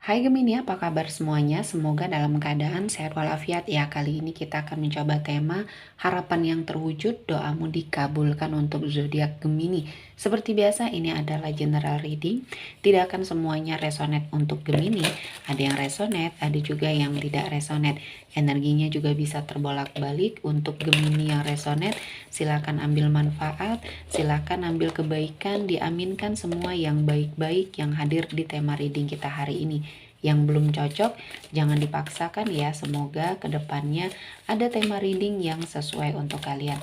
Hai Gemini, apa kabar semuanya? Semoga dalam keadaan sehat walafiat ya. Kali ini kita akan mencoba tema harapan yang terwujud, doamu dikabulkan untuk zodiak Gemini. Seperti biasa, ini adalah general reading. Tidak akan semuanya resonate untuk Gemini. Ada yang resonate, ada juga yang tidak resonate. Energinya juga bisa terbolak-balik. Untuk Gemini yang resonate, silakan ambil manfaat, silakan ambil kebaikan, diaminkan semua yang baik-baik yang hadir di tema reading kita hari ini. Yang belum cocok, jangan dipaksakan ya. Semoga kedepannya ada tema reading yang sesuai untuk kalian.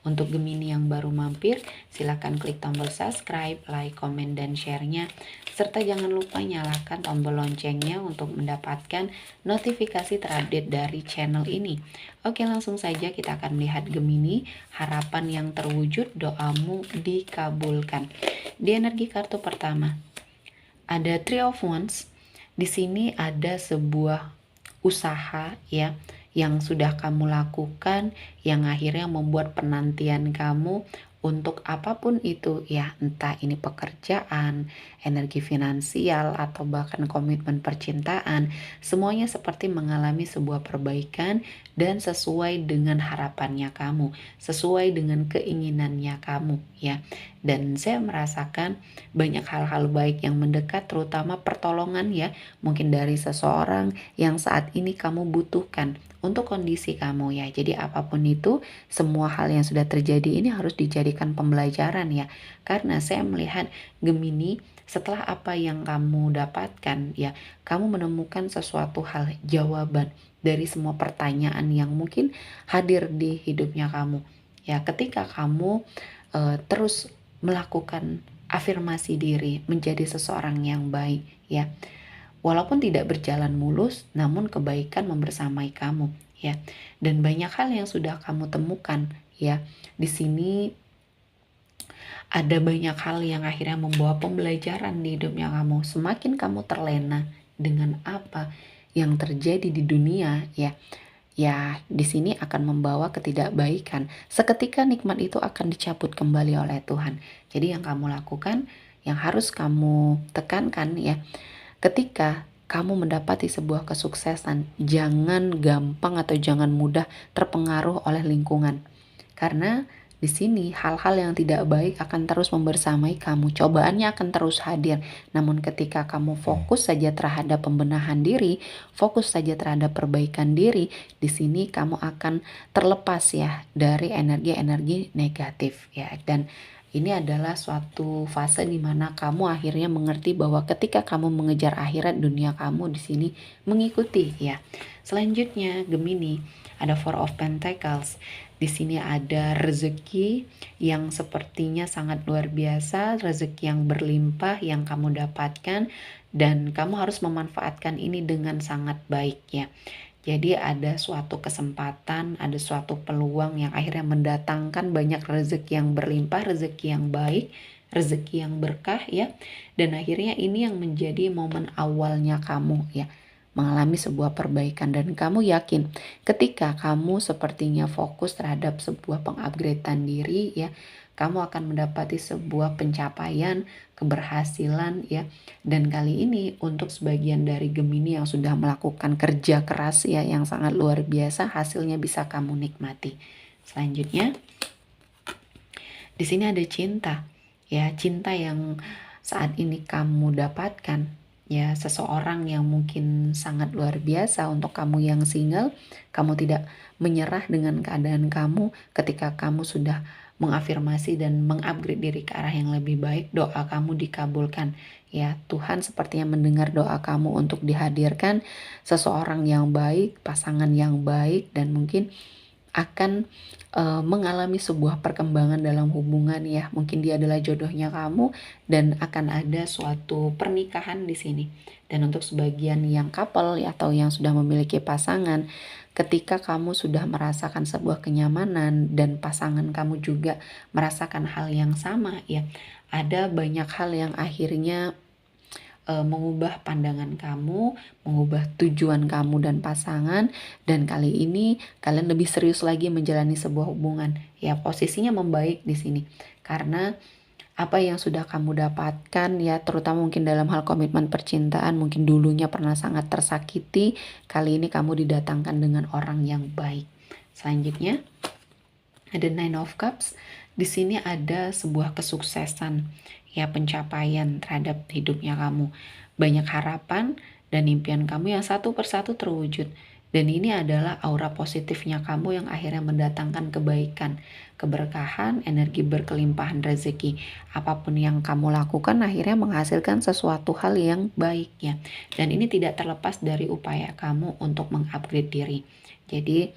Untuk Gemini yang baru mampir, silahkan klik tombol subscribe, like, komen, dan share-nya. Serta jangan lupa nyalakan tombol loncengnya untuk mendapatkan notifikasi terupdate dari channel ini. Oke, langsung saja kita akan melihat Gemini, harapan yang terwujud, doamu dikabulkan. Di energi kartu pertama, ada Three of Wands. Di sini ada sebuah usaha ya yang sudah kamu lakukan, yang akhirnya membuat penantian kamu untuk apapun itu ya, entah ini pekerjaan, energi finansial, atau bahkan komitmen percintaan, semuanya seperti mengalami sebuah perbaikan dan sesuai dengan harapannya kamu, sesuai dengan keinginannya kamu ya. Dan saya merasakan banyak hal-hal baik yang mendekat, terutama pertolongan ya, mungkin dari seseorang yang saat ini kamu butuhkan untuk kondisi kamu ya. Jadi apapun itu, semua hal yang sudah terjadi ini harus dijadikan pembelajaran ya. Karena saya melihat Gemini, setelah apa yang kamu dapatkan ya, kamu menemukan sesuatu hal, jawaban dari semua pertanyaan yang mungkin hadir di hidupnya kamu. Ya, ketika kamu terus melakukan afirmasi diri menjadi seseorang yang baik ya. Walaupun tidak berjalan mulus, namun kebaikan membersamai kamu ya. Dan banyak hal yang sudah kamu temukan ya. Di sini ada banyak hal yang akhirnya membawa pembelajaran di hidupnya kamu. Semakin kamu terlena dengan apa yang terjadi di dunia ya. Ya, di sini akan membawa ketidakbaikan. Seketika nikmat itu akan dicabut kembali oleh Tuhan. Jadi yang kamu lakukan, yang harus kamu tekankan ya, ketika kamu mendapati sebuah kesuksesan, jangan gampang atau jangan mudah terpengaruh oleh lingkungan. Karena di sini hal-hal yang tidak baik akan terus membersamai kamu. Cobaannya akan terus hadir. Namun ketika kamu fokus saja terhadap pembenahan diri, fokus saja terhadap perbaikan diri, di sini kamu akan terlepas ya dari energi-energi negatif ya. Dan ini adalah suatu fase di mana kamu akhirnya mengerti bahwa ketika kamu mengejar akhirat, dunia kamu di sini mengikuti ya. Selanjutnya Gemini, ada Four of Pentacles. Di sini ada rezeki yang sepertinya sangat luar biasa, rezeki yang berlimpah yang kamu dapatkan, dan kamu harus memanfaatkan ini dengan sangat baik ya. Jadi ada suatu kesempatan, ada suatu peluang yang akhirnya mendatangkan banyak rezeki yang berlimpah, rezeki yang baik, rezeki yang berkah ya. Dan akhirnya ini yang menjadi momen awalnya kamu ya, mengalami sebuah perbaikan. Dan kamu yakin ketika kamu sepertinya fokus terhadap sebuah pengupgradean diri ya, kamu akan mendapati sebuah pencapaian, keberhasilan ya. Dan kali ini untuk sebagian dari Gemini yang sudah melakukan kerja keras ya yang sangat luar biasa, hasilnya bisa kamu nikmati. Selanjutnya di sini ada cinta ya, cinta yang saat ini kamu dapatkan ya, seseorang yang mungkin sangat luar biasa. Untuk kamu yang single, kamu tidak menyerah dengan keadaan kamu. Ketika kamu sudah mengafirmasi dan mengupgrade diri ke arah yang lebih baik, doa kamu dikabulkan ya. Tuhan sepertinya mendengar doa kamu untuk dihadirkan seseorang yang baik, pasangan yang baik, dan mungkin akan mengalami sebuah perkembangan dalam hubungan ya. Mungkin dia adalah jodohnya kamu dan akan ada suatu pernikahan di sini. Dan untuk sebagian yang couple ya, atau yang sudah memiliki pasangan, ketika kamu sudah merasakan sebuah kenyamanan dan pasangan kamu juga merasakan hal yang sama ya, ada banyak hal yang akhirnya mengubah pandangan kamu, mengubah tujuan kamu dan pasangan, dan kali ini kalian lebih serius lagi menjalani sebuah hubungan. Ya, posisinya membaik di sini. Karena apa yang sudah kamu dapatkan ya, terutama mungkin dalam hal komitmen percintaan, mungkin dulunya pernah sangat tersakiti, kali ini kamu didatangkan dengan orang yang baik. Selanjutnya ada Nine of Cups. Di sini ada sebuah kesuksesan ya, pencapaian terhadap hidupnya kamu. Banyak harapan dan impian kamu yang satu persatu terwujud. Dan ini adalah aura positifnya kamu yang akhirnya mendatangkan kebaikan, keberkahan, energi berkelimpahan rezeki. Apapun yang kamu lakukan akhirnya menghasilkan sesuatu hal yang baik ya. Dan ini tidak terlepas dari upaya kamu untuk mengupgrade diri. Jadi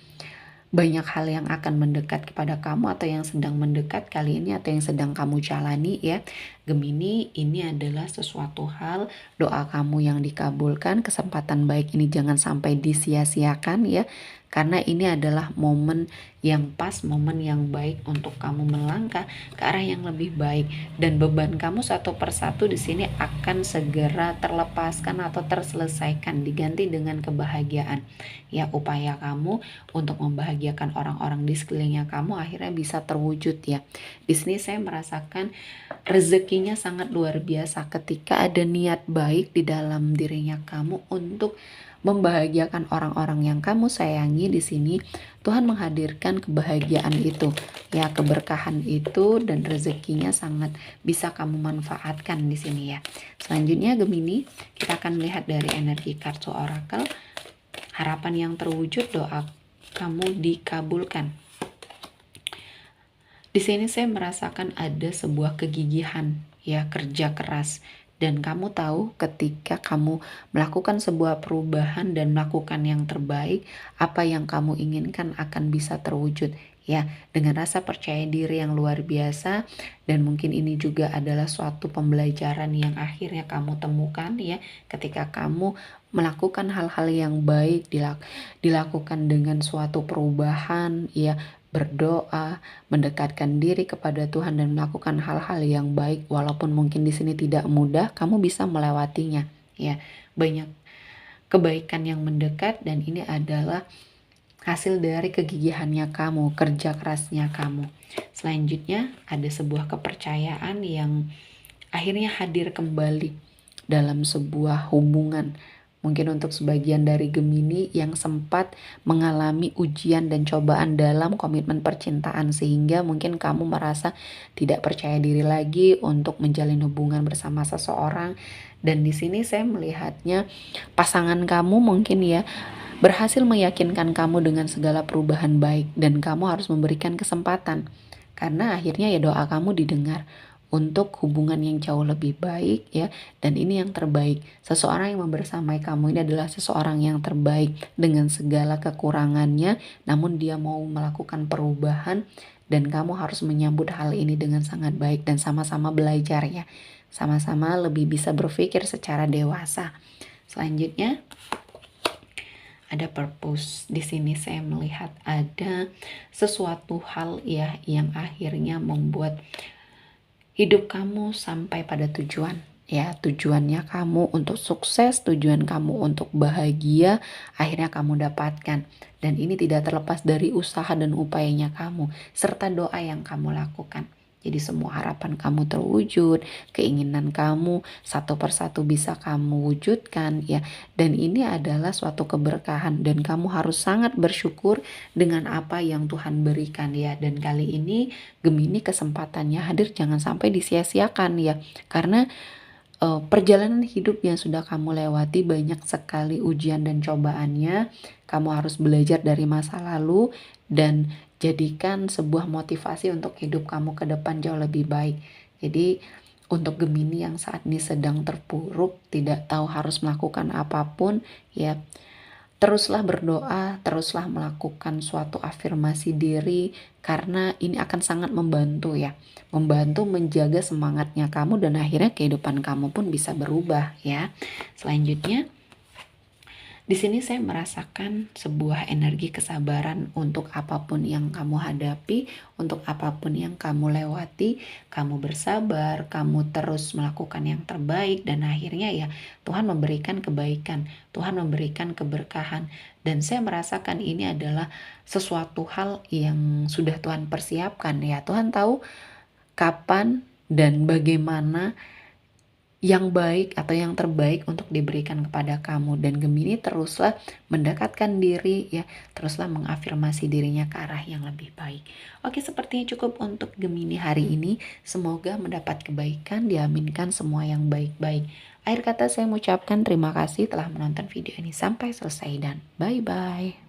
banyak hal yang akan mendekat kepada kamu atau yang sedang mendekat kali ini atau yang sedang kamu jalani ya. Gemini, ini adalah sesuatu hal, doa kamu yang dikabulkan, kesempatan baik ini jangan sampai disia-siakan ya. Karena ini adalah momen yang pas, momen yang baik untuk kamu melangkah ke arah yang lebih baik, dan beban kamu satu persatu di sini akan segera terlepaskan atau terselesaikan, diganti dengan kebahagiaan. Ya, upaya kamu untuk membahagiakan orang-orang di sekelilingnya kamu akhirnya bisa terwujud ya. Di sini saya merasakan rezekinya sangat luar biasa ketika ada niat baik di dalam dirinya kamu untuk membahagiakan orang-orang yang kamu sayangi. Di sini Tuhan menghadirkan kebahagiaan itu ya, keberkahan itu, dan rezekinya sangat bisa kamu manfaatkan di sini ya. Selanjutnya Gemini, kita akan melihat dari energi kartu oracle. Harapan yang terwujud, doa kamu dikabulkan. Di sini saya merasakan ada sebuah kegigihan ya, kerja keras, dan kamu tahu ketika kamu melakukan sebuah perubahan dan melakukan yang terbaik, apa yang kamu inginkan akan bisa terwujud ya, dengan rasa percaya diri yang luar biasa. Dan mungkin ini juga adalah suatu pembelajaran yang akhirnya kamu temukan ya, ketika kamu melakukan hal-hal yang baik, dilakukan dengan suatu perubahan ya, berdoa, mendekatkan diri kepada Tuhan dan melakukan hal-hal yang baik, walaupun mungkin di sini tidak mudah, kamu bisa melewatinya ya. Banyak kebaikan yang mendekat, dan ini adalah hasil dari kegigihannya kamu, kerja kerasnya kamu. Selanjutnya ada sebuah kepercayaan yang akhirnya hadir kembali dalam sebuah hubungan. Mungkin untuk sebagian dari Gemini yang sempat mengalami ujian dan cobaan dalam komitmen percintaan, sehingga mungkin kamu merasa tidak percaya diri lagi untuk menjalin hubungan bersama seseorang. Dan di sini saya melihatnya pasangan kamu mungkin ya berhasil meyakinkan kamu dengan segala perubahan baik, dan kamu harus memberikan kesempatan karena akhirnya ya doa kamu didengar untuk hubungan yang jauh lebih baik ya. Dan ini yang terbaik, seseorang yang membersamai kamu ini adalah seseorang yang terbaik dengan segala kekurangannya, namun dia mau melakukan perubahan, dan kamu harus menyambut hal ini dengan sangat baik dan sama-sama belajar ya, sama-sama lebih bisa berpikir secara dewasa. Selanjutnya ada purpose. Di sini saya melihat ada sesuatu hal ya yang akhirnya membuat hidup kamu sampai pada tujuan ya. Tujuannya kamu untuk sukses, tujuan kamu untuk bahagia, akhirnya kamu dapatkan. Dan ini tidak terlepas dari usaha dan upayanya kamu serta doa yang kamu lakukan. Jadi semua harapan kamu terwujud, keinginan kamu satu persatu bisa kamu wujudkan ya. Dan ini adalah suatu keberkahan, dan kamu harus sangat bersyukur dengan apa yang Tuhan berikan ya. Dan kali ini Gemini kesempatannya hadir, jangan sampai disia-siakan ya. Karena perjalanan hidup yang sudah kamu lewati banyak sekali ujian dan cobaannya. Kamu harus belajar dari masa lalu dan jadikan sebuah motivasi untuk hidup kamu ke depan jauh lebih baik. Jadi untuk Gemini yang saat ini sedang terpuruk, tidak tahu harus melakukan apapun ya, teruslah berdoa, teruslah melakukan suatu afirmasi diri, karena ini akan sangat membantu ya, membantu menjaga semangatnya kamu, dan akhirnya kehidupan kamu pun bisa berubah ya. Selanjutnya di sini saya merasakan sebuah energi kesabaran untuk apapun yang kamu hadapi, untuk apapun yang kamu lewati. Kamu bersabar, kamu terus melakukan yang terbaik, dan akhirnya ya Tuhan memberikan kebaikan, Tuhan memberikan keberkahan. Dan saya merasakan ini adalah sesuatu hal yang sudah Tuhan persiapkan ya. Tuhan tahu kapan dan bagaimana yang baik atau yang terbaik untuk diberikan kepada kamu. Dan Gemini teruslah mendekatkan diri ya, teruslah mengafirmasi dirinya ke arah yang lebih baik. Oke, sepertinya cukup untuk Gemini hari ini. Semoga mendapat kebaikan, diaminkan semua yang baik-baik. Akhir kata saya mengucapkan terima kasih telah menonton video ini sampai selesai dan bye-bye.